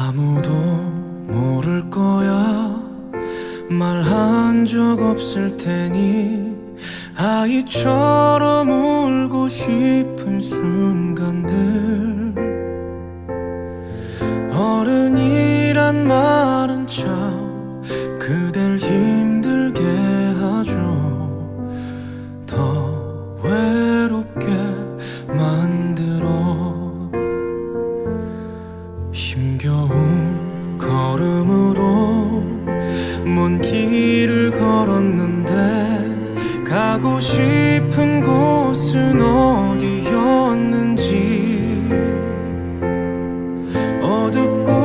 아무도 모를 거야. 말한 적 없을 테니 아이처럼 울고 싶은 순간들. 어른이란 말은 참 그댈 힘들게 하죠. 더 외롭게 만들어. 힘겨운 걸음으로 먼 길을 걸었는데 가고 싶은 곳은 어디였는지